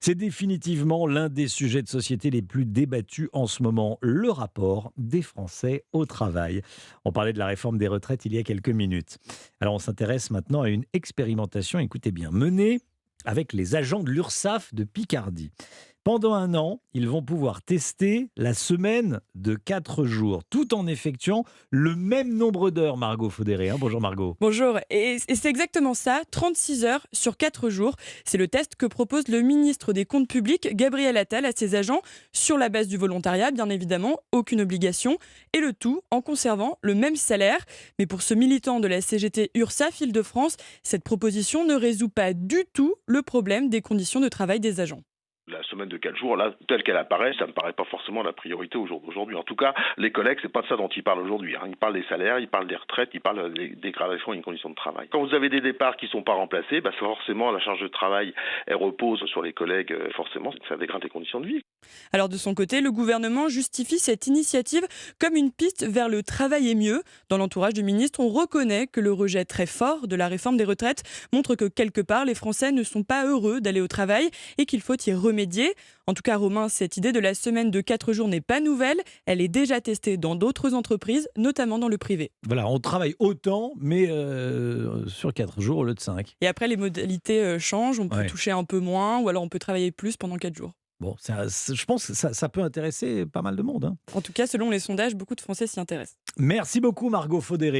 C'est définitivement l'un des sujets de société les plus débattus en ce moment, le rapport des Français au travail. On parlait de la réforme des retraites il y a quelques minutes. Alors on s'intéresse maintenant à une expérimentation, écoutez bien, menée avec les agents de l'URSSAF de Picardie. Pendant un an, ils vont pouvoir tester la semaine de 4 jours, tout en effectuant le même nombre d'heures, Margot Faudéré. Bonjour Margot. Bonjour, et c'est exactement ça, 36 heures sur 4 jours. C'est le test que propose le ministre des Comptes publics, Gabriel Attal, à ses agents, sur la base du volontariat, bien évidemment, aucune obligation, et le tout en conservant le même salaire. Mais pour ce militant de la CGT URSSAF Île-de-France, cette proposition ne résout pas du tout le problème des conditions de travail des agents. La semaine de 4 jours, là, telle qu'elle apparaît, ça ne me paraît pas forcément la priorité au jour d'aujourd'hui. En tout cas, les collègues, c'est pas de ça dont ils parlent aujourd'hui. Ils parlent des salaires, ils parlent des retraites, ils parlent des dégradations et des conditions de travail. Quand vous avez des départs qui ne sont pas remplacés, forcément, la charge de travail, elle repose sur les collègues. Forcément, ça dégrade les conditions de vie. Alors de son côté, le gouvernement justifie cette initiative comme une piste vers le travail et mieux. Dans l'entourage du ministre, on reconnaît que le rejet très fort de la réforme des retraites montre que quelque part, les Français ne sont pas heureux d'aller au travail et qu'il faut y remédier. En tout cas, Romain, cette idée de la semaine de 4 jours n'est pas nouvelle. Elle est déjà testée dans d'autres entreprises, notamment dans le privé. Voilà, on travaille autant, mais sur 4 jours au lieu de 5. Et après, les modalités changent. On peut Ouais. toucher un peu moins ou alors on peut travailler plus pendant 4 jours. Bon, je pense que ça peut intéresser pas mal de monde. En tout cas, selon les sondages, beaucoup de Français s'y intéressent. Merci beaucoup Margot Faudéré.